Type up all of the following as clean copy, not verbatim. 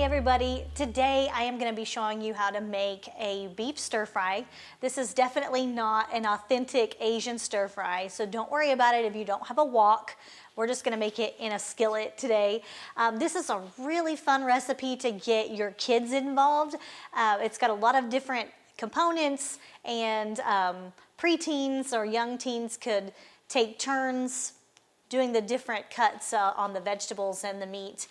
everybody, today I am going to be showing you how to make a beef stir fry. This is definitely not an authentic Asian stir fry, so don't worry about it if you don't have a wok. We're just going to make it in a skillet today. This is a really fun recipe to get your kids involved. It's got a lot of different components, and preteens or young teens could take turns doing the different cuts on the vegetables and the meat,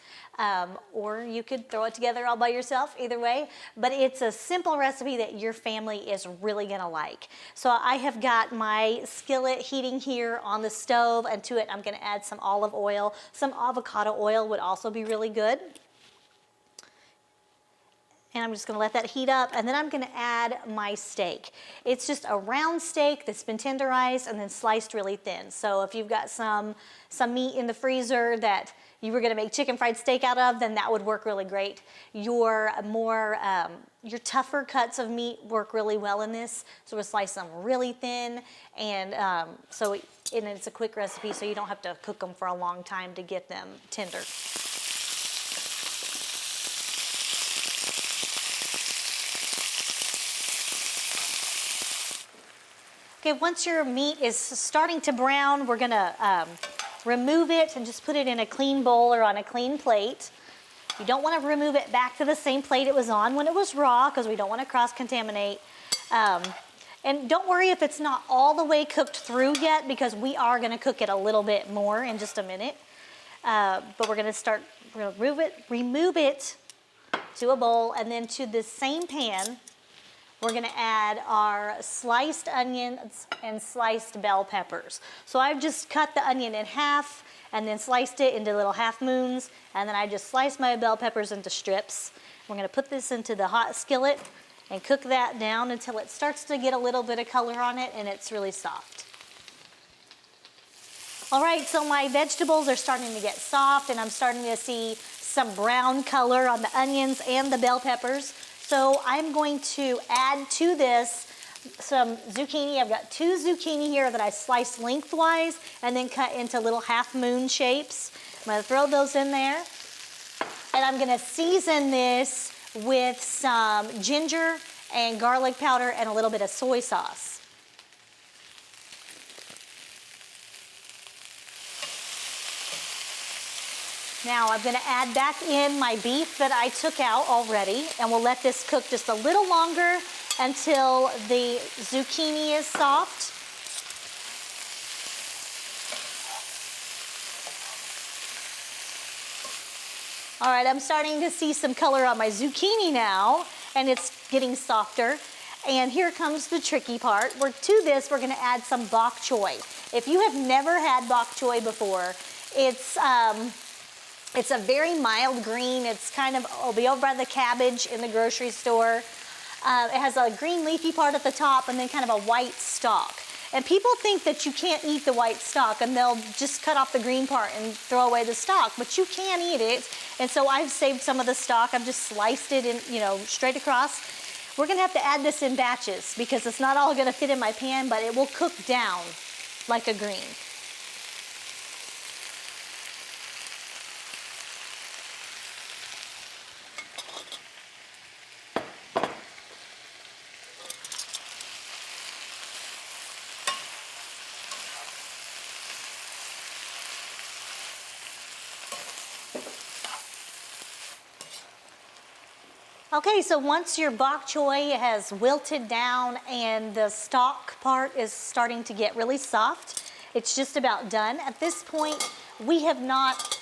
or you could throw it together all by yourself, either way. But it's a simple recipe that your family is really gonna like. So I have got my skillet heating here on the stove, and to it I'm gonna add some olive oil. Some avocado oil would also be really good. And I'm just gonna let that heat up, and then I'm gonna add my steak. It's just a round steak that's been tenderized and then sliced really thin. So if you've got some meat in the freezer that you were gonna make chicken fried steak out of, then that would work really great. Your tougher cuts of meat work really well in this. So we'll slice them really thin, and and it's a quick recipe, so you don't have to cook them for a long time to get them tender. Okay, once your meat is starting to brown, we're gonna remove it and just put it in a clean bowl or on a clean plate. You don't wanna remove it back to the same plate it was on when it was raw, because we don't wanna cross-contaminate. And don't worry if it's not all the way cooked through yet, because we are gonna cook it a little bit more in just a minute. But we're gonna remove it to a bowl, and then to the same pan, we're gonna add our sliced onions and sliced bell peppers. So I've just cut the onion in half and then sliced it into little half moons, and then I just sliced my bell peppers into strips. We're gonna put this into the hot skillet and cook that down until it starts to get a little bit of color on it and it's really soft. All right, so my vegetables are starting to get soft, and I'm starting to see some brown color on the onions and the bell peppers. So I'm going to add to this some zucchini. I've got 2 zucchini here that I sliced lengthwise and then cut into little half moon shapes. I'm gonna throw those in there. And I'm gonna season this with some ginger and garlic powder and a little bit of soy sauce. Now I'm gonna add back in my beef that I took out already, and we'll let this cook just a little longer until the zucchini is soft. All right, I'm starting to see some color on my zucchini now, and it's getting softer. And here comes the tricky part. To this, we're gonna add some bok choy. If you have never had bok choy before, it's a very mild green. It's it'll be over by the cabbage in the grocery store. It has a green leafy part at the top and then kind of a white stalk. And people think that you can't eat the white stalk, and they'll just cut off the green part and throw away the stalk, but you can eat it. And so I've saved some of the stalk. I've just sliced it in, straight across. We're gonna have to add this in batches because it's not all gonna fit in my pan, but it will cook down like a green. Okay, so once your bok choy has wilted down and the stalk part is starting to get really soft, it's just about done. At this point, we have not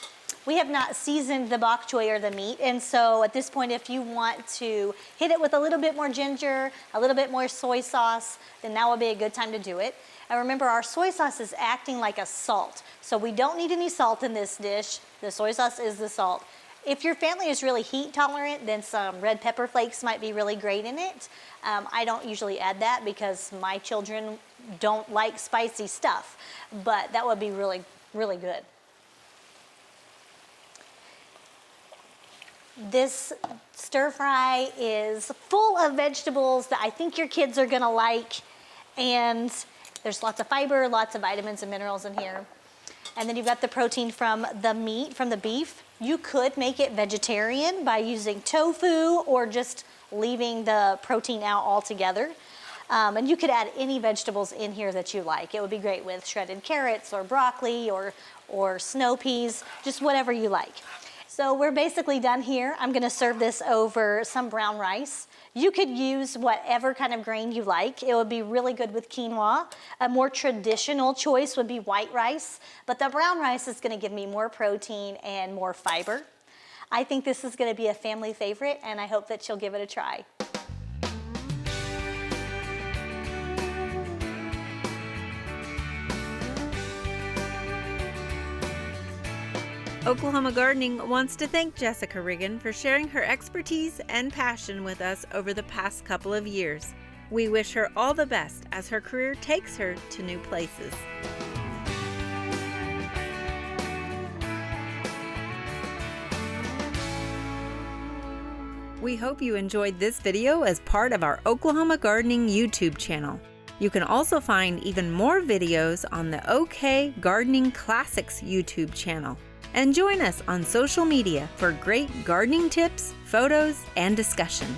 seasoned the bok choy or the meat, and so at this point, if you want to hit it with a little bit more ginger, a little bit more soy sauce, then that would be a good time to do it. And remember, our soy sauce is acting like a salt, so we don't need any salt in this dish. The soy sauce is the salt. If your family is really heat tolerant, then some red pepper flakes might be really great in it. I don't usually add that because my children don't like spicy stuff, but that would be really, really good. This stir fry is full of vegetables that I think your kids are gonna like, and there's lots of fiber, lots of vitamins and minerals in here. And then you've got the protein from the meat, from the beef. You could make it vegetarian by using tofu or just leaving the protein out altogether. And you could add any vegetables in here that you like. It would be great with shredded carrots or broccoli or snow peas, just whatever you like. So we're basically done here. I'm gonna serve this over some brown rice. You could use whatever kind of grain you like. It would be really good with quinoa. A more traditional choice would be white rice, but the brown rice is gonna give me more protein and more fiber. I think this is gonna be a family favorite, and I hope that you'll give it a try. Oklahoma Gardening wants to thank Jessica Riggin for sharing her expertise and passion with us over the past couple of years. We wish her all the best as her career takes her to new places. We hope you enjoyed this video as part of our Oklahoma Gardening YouTube channel. You can also find even more videos on the OK Gardening Classics YouTube channel. And join us on social media for great gardening tips, photos, and discussion.